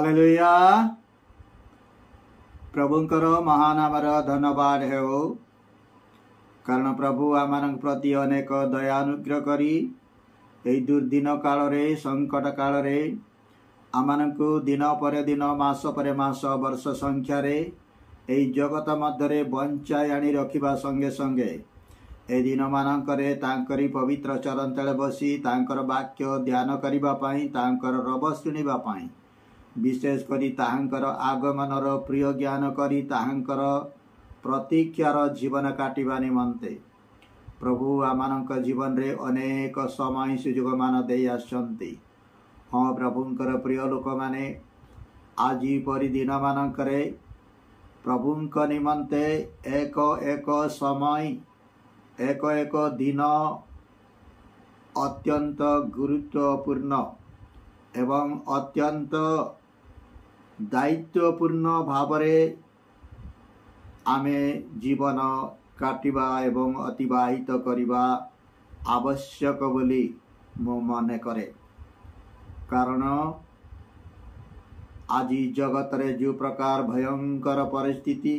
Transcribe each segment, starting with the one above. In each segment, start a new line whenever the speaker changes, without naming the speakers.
Hallelujah. प्रभुंकर महानामर धन्यवाद हो, कारण प्रभु आम प्रति अनेक दयानुग्रह करी यही दुर्दिन काल रे संकट काल रे आमको दिन पर दिन मास पर मास वर्ष संख्या रे यही जगत मध्य बंचाई आनी रखिबा संगे संगे ए दिन मानकरे तांकरी पवित्र चरण तले बसी तांकर वाक्य ध्यान करिबा पई तांकर रब शुणिबा पई विशेष करी तांकर आगमनर प्रिय ज्ञान करी तांकर प्रतीक्षार जीवन काटिबा निमंते प्रभु आमानक जीवन रे अनेक समय सुयोग मान दे आछंती। हाँ प्रभुंकर प्रिय लोक माने आज परि दिन मानकरे प्रभुंक निमंते एक एक समय एक एक दिन अत्यंत गुरुत्वपूर्ण एवं अत्यंत दायित्वपूर्ण भावरे आमे जीवन काटिबा एवं अतिबाहित करिबा आवश्यक बोली मो मने करे। कारण आज जगत रे जो प्रकार भयंकर परिस्थिति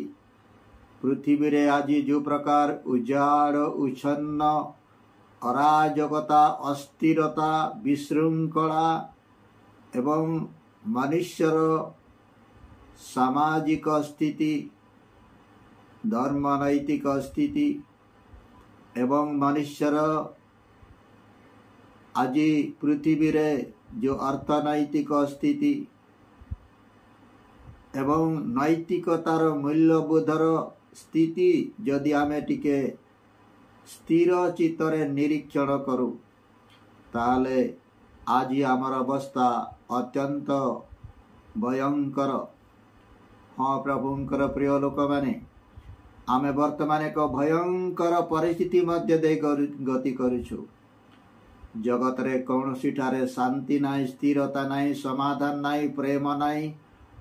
पृथ्वी रे आज जो प्रकार उजाड़ उच्छन्न अराजकता अस्थिरता विशृंखला एवं मनुष्यर सामाजिक स्थिति धर्म नैतिक स्थिति एवं मनुष्यर आज पृथ्वी रे जो अर्थनैतिक स्थिति एवं नैतिकतार मूल्यबोधर स्थिति जदि आमे टिके स्थिर चित्तरे निरीक्षण करू ताले आज आमर अवस्था अत्यंत भयंकर। हाँ प्रभुंकर प्रिय लोक माने आमे वर्तमान एक भयंकर परिस्थिति मध्य दे गति करुछु। जगत रे कौनसी ठारे शांति नाई, स्थिरता नाई, समाधान नाई, प्रेम नाई,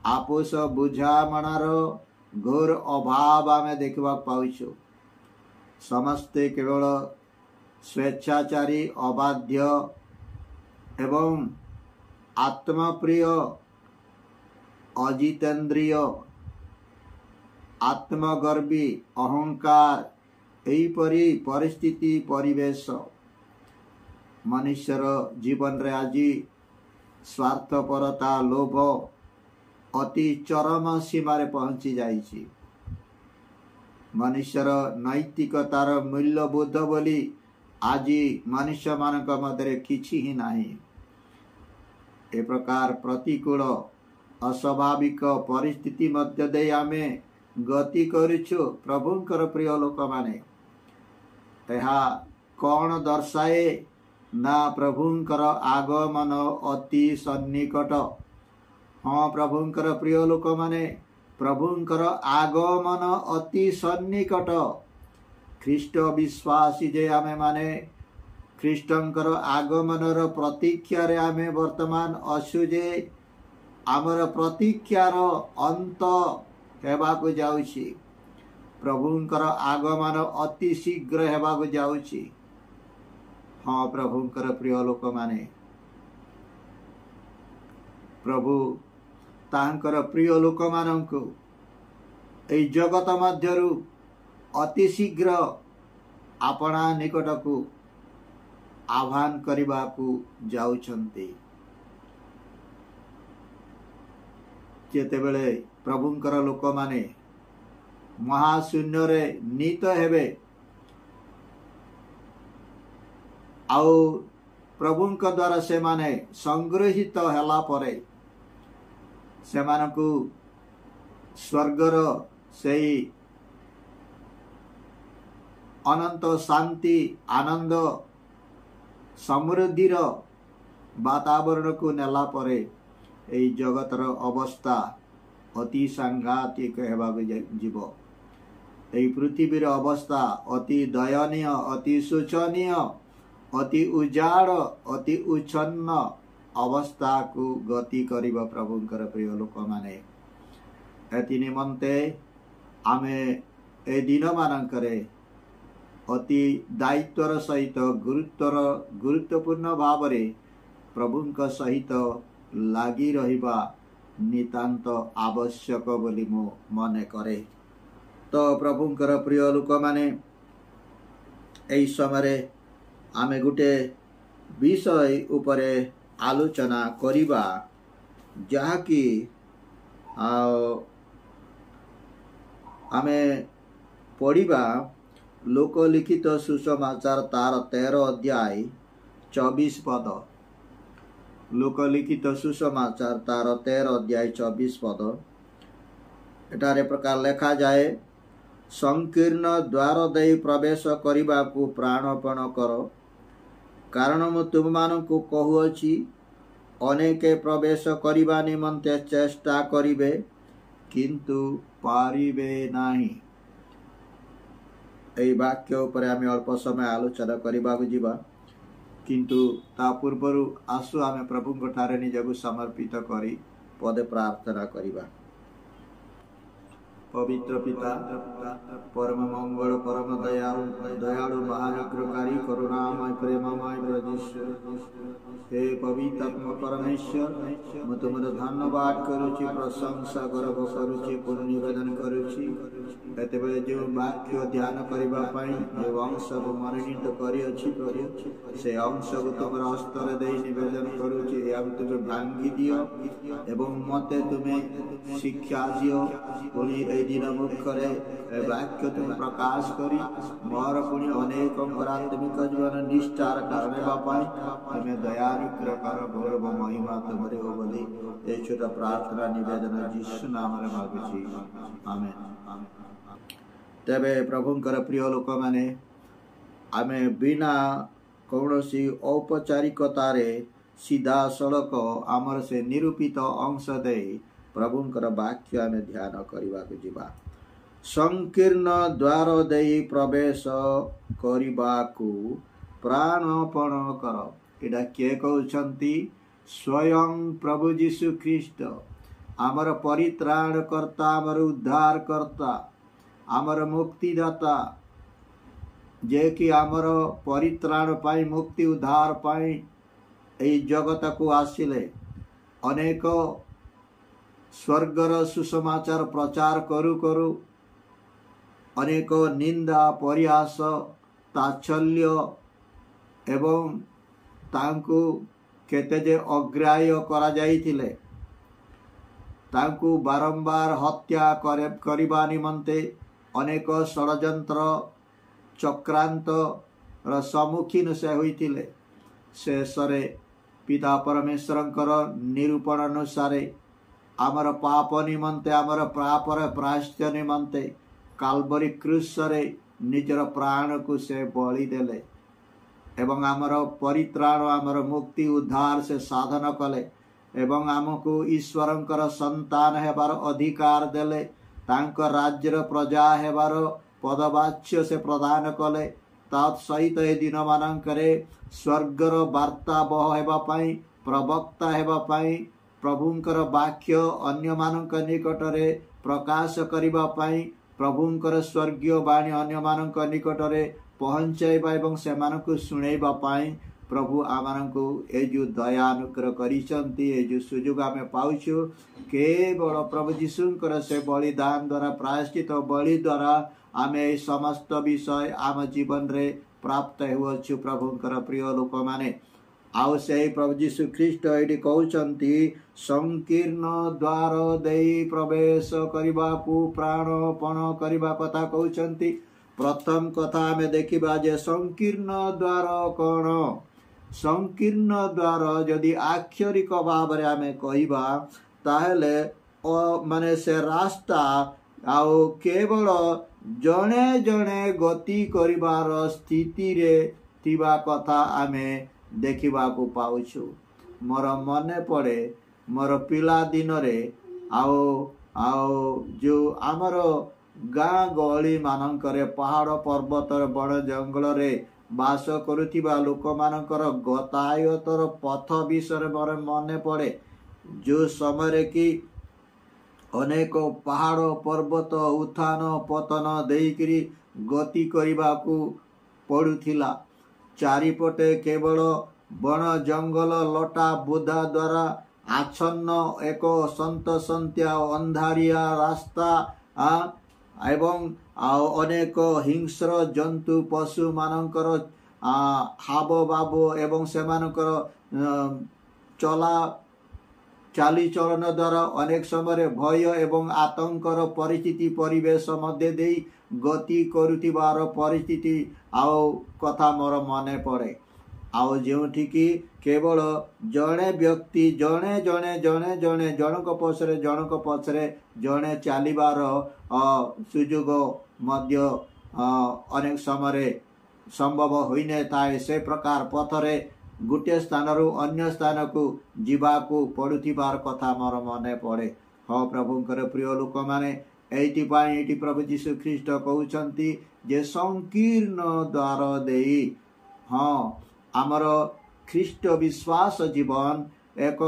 आपोष बुझामणार घोर अभाव आमे देखा पाउछु। समस्ते केवल स्वेच्छाचारी अबाध्य एवं आत्मप्रिय अजितेन्द्रिय आत्मगर्वी अहंकार एपरी परिस्थिति परिवेश मनुष्यर जीवन रे आज स्वार्थपरता लोभ अति चरम सीमारे पहुंची जाइछि। मनुष्यर नैतिकतार मूल्यबोध बोली आज मनुष्य मानक मध्य किछि ही नाही। ए प्रकार प्रतिकूल अस्वाभाविक परिस्थिति मध्य दे आमे गति करिछु। प्रभुंकर प्रिय लोक माने एहा कौन दर्शाए ना प्रभुंकर आगमन अति सन्निकट। हाँ प्रभुंकर प्रिय लोक माने प्रभुंकर आगमन अति सन्निकट। ख्रीष्ट विश्वासी जे आमे माने ख्रीष्टंकर आगमनर प्रतीक्षा रे आमे वर्तमान असुजे आमर प्रतीक्षार अंत हेबाकु जाउछि। प्रभुंकर आगमन अति शीघ्र हेबाकु जाउछि। हाँ प्रभुंकर प्रिय लोक माने प्रभु तांकर प्रिय लोक मानंकु एई जगत मध्यरु अति शीघ्र आपणा निकटकु आह्वान करिबाकु जाउछन्ति। जेतेबेले प्रभुंकर लोक माने महाशून्य रे नीत हेबे आउ प्रभुंक द्वारा से माने संग्रहित हेला परे से मानकु स्वर्गर सेई अनंत शांति आनंद समृद्धिर वातावरण को नेला परे एई जगतर अवस्था अति सांघातिक हेबाकु जीव। एई पृथ्वीर अवस्था अति दयनीय अति शोचनीय अति उजाड़ अति उच्छन्न अवस्था को गति करिबा प्रभुंकर प्रिय लोक माने एति निमंते आमे ए दिन मानकरे अति दायित्वर सहित गुरुत्वपूर्ण भाव प्रभुंक सहित लगी रहिबा नितांत आवश्यक बोली मु मने करे। तो प्रभुंकर प्रिय लोक माने एई समय आमे गुटे विषय उपरे आलोचना करिबा जहाँकि आमे पढ़िबा लोकलिखित सुसमाचार तार 13 अध्याय 24 पद। लोकलिखित सुसमाचार तार 13 अध्याय 24 पद एटारे प्रकार लेखा जाए, संकीर्ण द्वार दे प्रवेश करिबा को प्राणपण कर, कारण मु तुम मानकु कहूअछि अनेके प्रवेश करिबा निमंते चेष्टा करिबे किंतु पारिबे नाही। एई वाक्य उपरे आमे अल्प समय आलोचना करिबा जिबा, किंतु ता पूर्वरु आसु आमे प्रभुंक ठारे निजकु समर्पित करी पदे प्रार्थना करिबा। पवित्र पिता, परम मंगल, परम दयालु महानुग्रहकारी, करुणामय, प्रेममय परमेश्वर, हे पवित्रात्मा परमेश्वर, मु तुमर धन्यवाद करुछि, प्रशंसा गर्व करुछि, पुण्य निवेदन करुछि। एतेबेले जो वाक्य ध्यान करिबा पई जो अंश को मनोनीत करि अछि प्रभु, से अंश को तुमर हस्तर दे निवेदन करुछि। हम तुमे भांगी दियो एवं मते तुमे शिक्षा दियो। पुणी ए दिन मुखरे वाक्य तुम प्रकाश करी मोर पुणी अनेक आत्मिक जीवन निष्ठार कारण बापाई तुमे दयानुग्रह कर, गौरव महिमा तुमरे हो बोली ए छोटा प्रार्थना निवेदन यीशु नाम रे मागुछि, आमेन। तेबे प्रभुंकर प्रिय लोक माने आमे बिना कौनसी औपचारिकतारे सीधा सड़क आमर से निरूपित अंश दे प्रभुंकर वाक्य आमे ध्यान करबा को जिबा। संकीर्ण द्वार दे प्रवेश करबा को प्राणपण कर। एडा के कहउछंती? स्वयं प्रभु यीशु ख्रीस्ट आमर परित्राण कर्ता, आमर उद्धार कर्ता, आमर मुक्तिदाता, जे कि आमर परित्राण पाई, मुक्ति उद्धार पाई ए जगत को आसिले। अनेक स्वर्गर सुसमाचार प्रचार करू करू अनेक निंदा, परिहास, ताच्छल्य एवं तांकु केते जे अग्राह्य करा जाइथिले, तांकु बारंबार हत्या करिबा निमंते अनेक षडयंत्र चक्रांत र सम्मुखीन से होइथिले। शेषरे पिता परमेश्वरंकर निरूपण अनुसार आमर पाप निमंते, आमर पापर प्रायश्चित निमंते काल्वरी क्रूसरे निजर प्राण को से बलि देले एवं आमर परित्राण, आमर मुक्ति उद्धार से साधन कले एवं आमको ईश्वरंकर संतान हेबार अधिकार देले, तांक राज्यर प्रजा हेबार पदवाच्य से प्रदान कले। तत्सहित ए दिन मानकरे स्वर्गर वार्ता बह हेबा पई, प्रवक्ता हेबा पई, प्रभुंकर वाक्य अन्य मानक निकटरे प्रकाश करिबा पई, प्रभुंकर स्वर्गीय वाणी अन्य मानक निकटरे पहुंचाइबा एवं सेमानकु सुनैबा पई प्रभु आमानकु ए जो दया अनुग्रह करिसंती, ए जो सुयोग आमे पाउछु केवल प्रभु यीशुंकर से बलिदान द्वारा, प्रायश्चित बलि द्वारा आमे समस्त विषय आम जीवन रे प्राप्त हेउछु। प्रभुंकर प्रिय लोक माने आउ से प्रभु यीशु ख्रीस्ट एडी कहउचंती, संकीर्ण द्वार देई प्रवेश करिबा को प्राणपण करिबा कथा कहउचंती। प्रथम कथा आमे देखिबा जे संकीर्ण द्वार कोन? संकीर्ण द्वार जदि आक्षरिक भाव रे आमे कहिबा ताहेले माने से रास्ता आउ केवल जणे जणे गति करिबार स्थिति रे थिबा कथा आमे देखिबा को पाउछु। मोर मने पड़े मोर पिला दिन रे आओ जो आमर गाँ गहली मानकरे पहाड़ पर्वत बड़ जंगल रे बास करुथिबा लोक मानकर गतायतर पथ विषय मोर मने पड़े। जो समय कि अनेक पहाड़ पर्वत उत्थान पतन देइकरी गति करिबा को पड़ुथिला। चारिपटे केवल बण जंगल लटा बुदा द्वारा आच्छन्न एक सन्तसन्त्या अंधारिया रास्ता एवं अनेक हिंस्र जंतु पशु मानकर हाव भाव एवं सेमानकर चला चालीचलन द्वारा अनेक समय भय एवं आतंकर परिस्थिति परिवेश मध्य दे गति करुथिबार परिस्थिति आउ कथा मोर मने पड़े आउ जोठिकी केवल जड़े व्यक्ति जड़े जड़े जड़े जड़े जनक पछरे जड़े चलिबार सुजोग मध्य अनेक समय संभव होई न थाए से प्रकार पथरे गोटे स्थान अन्य स्थान को जीवाकू पड़ुथिबार कथा मोर मने पड़े। हाँ प्रभुंकर प्रिय लोक माने एइति प्रभु जीशु ख्रीष्ट कहउछंती जे संकीर्ण द्वार देई हाँ आमर ख्रीष्ट विश्वास जीवन एक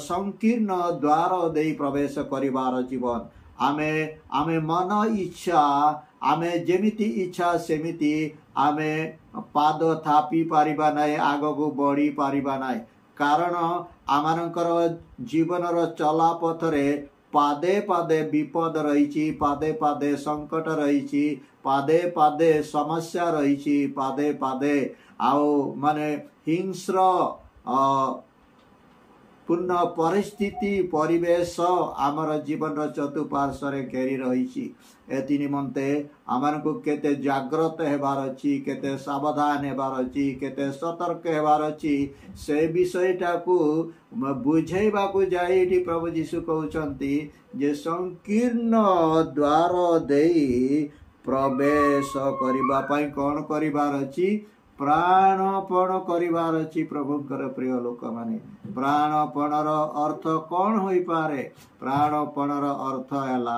संकीर्ण द्वार देई प्रवेश करिवार जीवन आमे आमे मन इच्छा आमे जेमिति इच्छा सेमिति आमे पाद थापी पारिबा नाई आगको बढ़ी पारिबा नाई कारण आमानकर जीवनर चला पथरे पादे पादे विपद रही पादे पादे संकट रही पादे पादे समस्या रही पादे पादे आओ माने हिंस्र पूर्ण परिस्थिति परिवेश आमर जीवन चतुर्पार्श्व घेरी रही एति निमंते आमन को केते जाग्रत हेबार अछि केते सावधान हेबार अछि केते सतर्क हेबार अछि से विषयटा को बुझेबा को जाई प्रभु जीशु कहउचंती जे संकीर्ण द्वार देई प्रवेश करिबा पई कोन करिबार अछि प्राणपण करिबार अछि प्रभुंकर प्रिय लोक माने प्राणपणर अर्थ कौन होई पारे प्राणपणर अर्थ हैला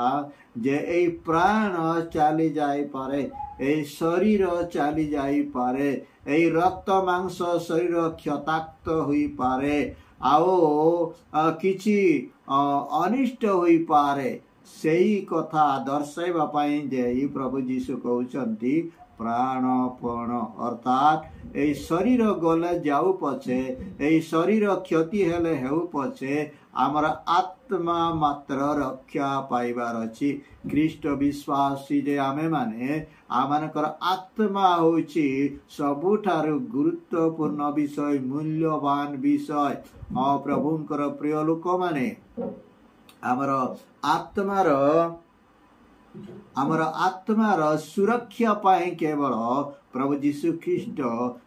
जे ए प्राण चली जाई पारे ए शरीर चली जाई पारे ए रक्त मांस शरीर क्षताक्त होई पारे आओ किछि अनिष्ट होई पारे सेही कथा दर्शाइबा पई जे प्रभु जीशु कहउचंती प्राणपण अर्थात ए शरीर गले जाऊ पछे ए शरीर क्षति हेले हेउ पछे आमर आत्मा मात्र रक्षा पाइबार अछि ख्रीष्ट विश्वासी जे आमे माने आमानकर आत्मा होछि सबुठारु गुरुत्वपूर्ण विषय मूल्यवान विषय प्रभुंकर प्रिय लोक माने आमर आत्मार सुरक्षा पाए केवल प्रभु जीशु ख्रीष्ट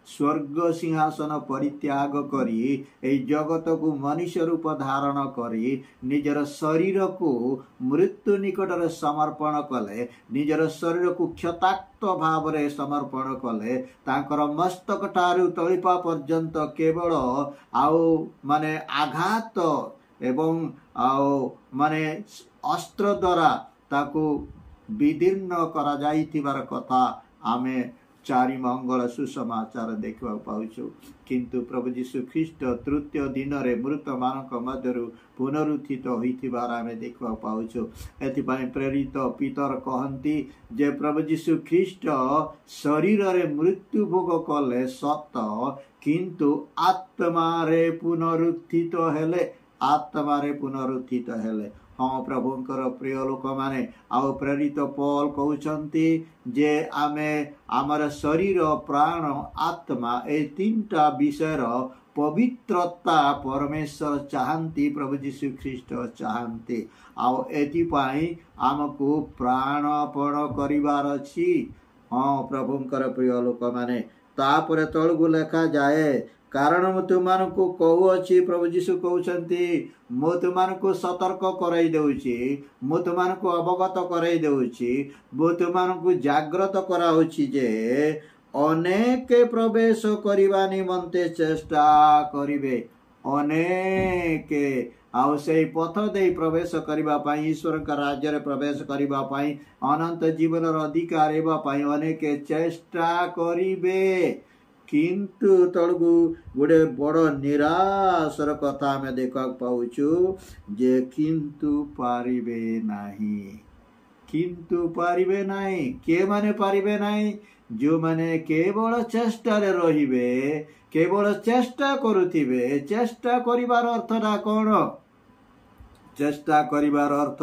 स्वर्ग सिंहासन परित्याग करी ए जगत को मनुष्य रूप धारण करी निजर शरीर को मृत्यु निकट समर्पण कले निजर शरीर को क्षताक्त भाव रे समर्पण कले तांकर मस्तक ठारू तलिपा पर्यंत केवल आउ माने आघात एवं आउ माने अस्त्र द्वारा ताकू विदीर्ण करा जाइथिबार कथा आमे चारि मंगल सुसमाचार देखा पाउछु किंतु प्रभु जीशु ख्रीष्ट तृतीय दिन रे मृत मानक मध्यरु पुनरुत्थित होइथिबार आमे देखा पाउछु एथिपाई प्रेरित पीतर कहंती जे प्रभु जीशु ख्रीष्ट शरीर रे मृत्यु भोग कले सत किंतु आत्मा रे पुनरुत्थित हेले हाँ प्रभुंकर प्रिय लोक माने आउ प्रेरित पौल कहउचंती जे आमे आमर शरीर प्राण आत्मा ए तीनटा विषयर पवित्रता परमेश्वर चाहती प्रभु जीशु ख्रीष्ट चाहती आउ एथिपाई आमको प्राणपण करिवार अछि हाँ प्रभुंकर प्रिय लोक माने तापरे तळगु लेखा जाए कारण मु तुमको कहूँ प्रभु जीशु कहउचंती मु तुमको सतर्क कराई देउची मु तुमको अवगत कराई देउची मु तुमको जागृत कराउची जे अनेक प्रवेश करिबा निमंते चेष्टा करिवे अनेक आउ से पथ दे प्रवेश करिबा पाई ईश्वर का राज्य रे प्रवेश करिबा पाई अनंत जीवन अधिकार हेबा पाई अनेक चेष्टा करिवे किंतु तळगु गोटे बड़ निराशर कथा आमे देखा पाउछु जे किंतु पारिबे नाही के माने पारिबे नाही जो माने केवल चेष्टा रहिबे केवल चेष्टा करुथिबे चेष्टा करिवार अर्थटा कोन चेष्टा करिवार अर्थ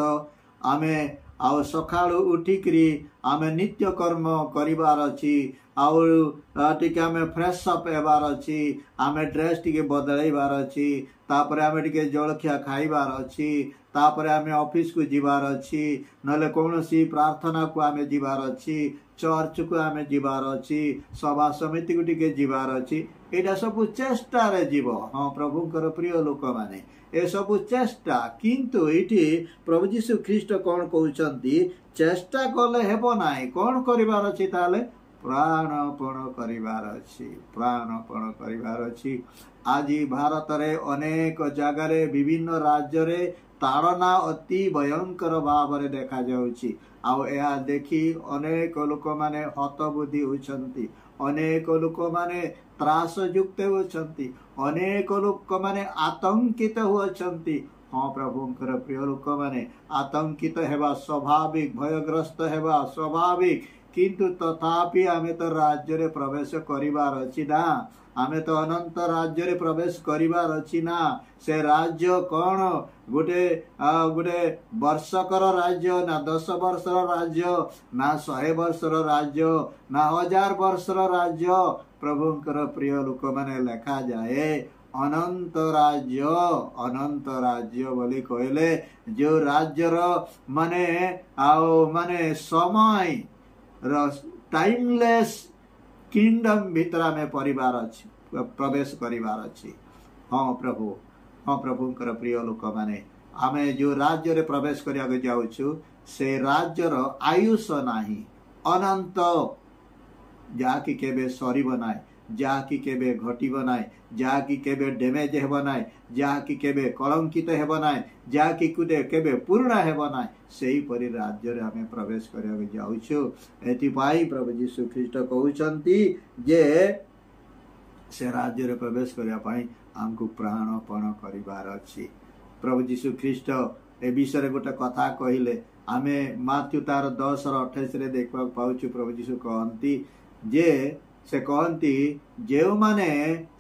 आमे आउ सकाळु उठिकरी आमे नित्य कर्म करिवार अछि आउ टिके आमे फ्रेश अप हेबार अछि आमे ड्रेस टिके बदलैबार अछि तापरे आमे टिके जलखिया खाइबार अछि तापरे आमे ऑफिस को जिबार अछि नले कोनोसी प्रार्थना को आमे जिबार अछि चर्च को आमे जिबार अछि सभा समिति को टिके जिबार अछि एटा सब चेष्टा रे जीव हां प्रभुकर प्रिय लोक माने ए सब चेष्टा किंतु एठी प्रभु यीशु ख्रीष्ट कोन कहउचंती चेष्टा कले हेबो नाही कोन करिवार अछि ताले प्राणपण करिवार अछि प्राणपण करिवार अछि आज भारत रे अनेक जगह रे विभिन्न राज्य रे ताड़ना अति भयंकर भाव रे देखा जाउछि आउ एहा देखि अनेक लोक माने हतबुद्धि होछंती अनेक लोक माने त्रास युक्त होछंती अनेक लोक माने आतंकित होछंती हाँ प्रभुंकर प्रिय लोक माने आतंकित हेबा स्वाभाविक भयग्रस्त हेबा स्वाभाविक किंतु तथापि आमे तो राज्य रे प्रवेश करिवार अछि ना आमे तो अनंत राज्य रे प्रवेश करिवार अछि ना से राज्य कोन गोटे गोटे वर्षकर राज्य ना 10 वर्षर राज्य ना 100 वर्षर राज्य ना 1000 वर्षर राज्य प्रभुंकर प्रिय लोक माने लेखा जाए अनंत राज्य बोली कहले जो राज्य रो माने आओ माने समय टाइमलेस किंगडम भीतर में परिवार अछि प्रवेश करिवार अछि हाँ प्रभुंकर प्रिय लोक माने आमे जो राज्य रे प्रवेश करिया के जाउछु से राज्य रो आयुष नाही अनंत जाकी केबे सरी बनाए जाकी केबे घटी बनाए जाकी केबे डैमेज हे बनाए जाकी केबे कलंकित हे बनाए जाकी कुदे केबे पूर्ण हे बनाए सेही परि राज्य रे हमें प्रवेश करिया के जाउछु एति पाई प्रभु यीशु ख्रीष्ट कहउचंती जे से राज्य रे प्रवेश करिया पाई हमको प्राणपण करिवार अछि प्रभु यीशु ख्रीष्ट ए विषय गोटे कथा कहिले आमे माथ्यू तार 10 और 28 रे देखबा पाउछु प्रभु यीशु कहंती जे से कहंती जेउ माने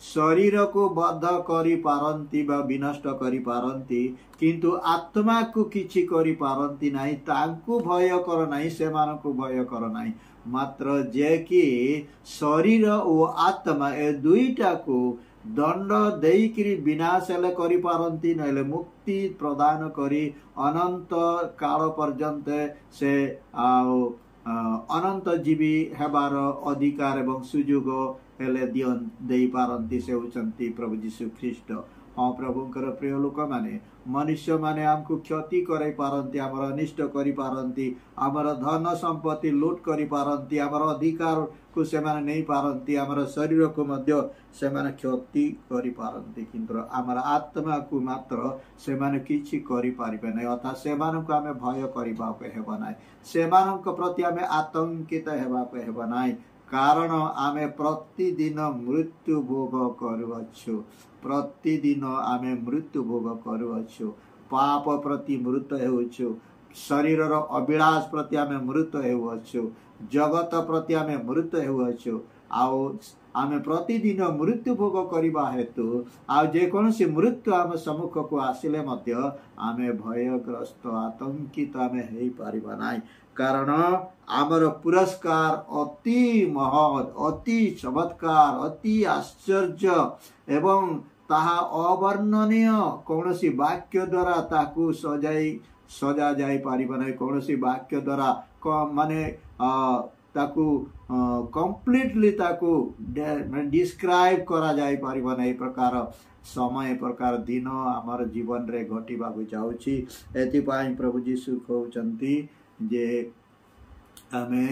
शरीर को बद्ध करी पारंती बा विनष्ट करी पारंती किंतु आत्मा को किछि करी पारंती नाही तांकु भय कर नाही से मान को भय कर नाही मात्र जे कि शरीर और आत्मा ए दुईटा को दंड देइकरी विनाश हेले करी पारंती नले मुक्ति प्रदान करी अनंत काल पर्यंत से अनंत जीवी हेबार अधिकार एवं सुयोग हेले देई पारंती से होचंती प्रभु यीशु ख्रीष्ट हाँ प्रभुंकर प्रिय लोक माने मनुष्य माने हमको क्षति करे पारंती हमर अनिष्ट करी पारंती हमर धन संपत्ति लूट करी पारंती हमर अधिकार को से माने नहीं पारंती हमर शरीर को मध्य से माने क्षति करी पारंती किंतु हमर आत्मा को मात्र से माने किछि करी पारिबे नै अर्थात से माने को हमें भय करिबा के हेबा नै से माने को प्रति हमें आतंकित हेबा के हेबा नै कारण आमे प्रतिदिन मृत्यु भोग करुअछु प्रतिदिन आमे मृत्यु भोग करुअछु पाप प्रति मृत हेउछु शरीर रो अभिलाष प्रति आमे मृत हेउछु जगत प्रति आमे मृत हेउछु आउ आमे प्रतिदिन मृत्यु भोग करिबा हेतु आ जे कोनसी मृत्यु आम सम्मुख को आसिले मध्य आमे भयग्रस्त आतंकित आमे हेई पारिबा नाई कारण आमर पुरस्कार अति महत् अति चमत्कार अति आश्चर्य एवं ताहा अवर्णनीय कौनसी वाक्य द्वारा ताकू सजा जाई पारिबा नै कौनसी वाक्य द्वारा माने ताकू कंप्लीटली ताकू डिस्क्राइब करा जाई पारिबा नै प्रकार समय प्रकार दिन आमर जीवन रे घटिबा को जाउची एति पाई प्रभु यीशु कहउचंती जे आमे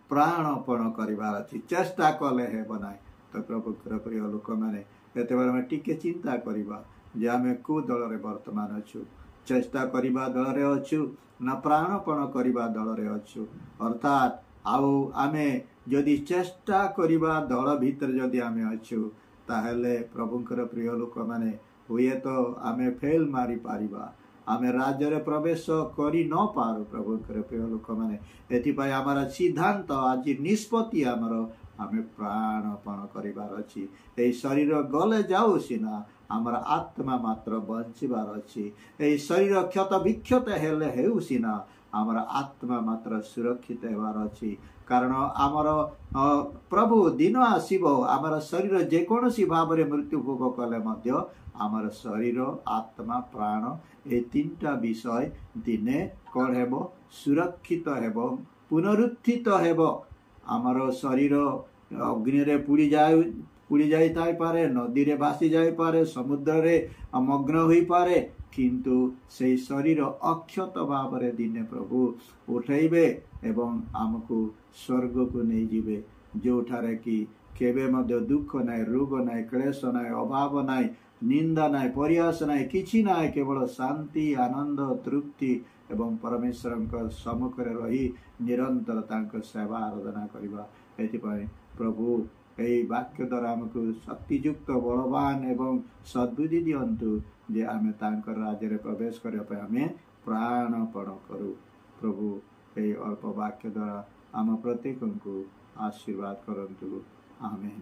प्राणपण करिवार अछि चेष्टा कले हे बनाय तो प्रभु प्रिय लोक माने एते बार में टिके चिंता करिबा जे आमे को दल रे वर्तमान अछु चेष्टा करिबा दल रे अछु ना प्राणपण करिबा दल रे अछु अर्थात आउ आमे यदि चेष्टा करिबा दल भीतर यदि आमे अछु ताहेले प्रभुंकर प्रिय लोक माने हुए तो आमे फेल मारी पारिबा आमे राज्य रे प्रवेश करी न पारू प्रभु प्रिय लोक माने एथिपाई आमर सिद्धांत आज निष्पत्ति आमर आमे प्राणपण करिवार अछि एई शरीर गले जाऊ सिना आमर आत्मा मात्र बंचिबार अछि एई शरीर क्षत विक्षत हेले हेउ सिना आमर आत्मा मात्र सुरक्षित हेबार अछि कारण आमर प्रभु दिन आसीबो आमर शरीर जेकोसी भाव रे मृत्यु भोग कले मध्य आमर शरीर आत्मा प्राण ए तीनटा विषय दिने कौन हेबो सुरक्षित हेबो पुनरुत्थित हेबो आमर शरीर अग्नि रे पुड़ी जाई ताई पारे नदी रे भासी जाई पारे समुद्र रे मग्न होई पारे किंतु से शरीर अक्षत भाव रे दिने प्रभु उठैबे एवं आमको स्वर्ग को नहीं जीवे जोठारे कि केबे मध्य दुख नाय रोग नाय क्लेश नाय अभाव नाय निंदा नाय परिहास नाय किछि नाय केवल शांति आनंद तृप्ति एवं परमेश्वर सम्मुख रही निरंतर तांको सेवा आराधना करबा एथिपाई प्रभु एई वाक्य द्वारा आमको शक्तियुक्त बलवान एवं सद्बुद्धि दियंतु जे आमे तांकर राज्य रे प्रवेश करबा पे आमे प्राणपण करू प्रभु एई अल्प वाक्य द्वारा आम प्रत्येक को आशीर्वाद करंतु आमेन।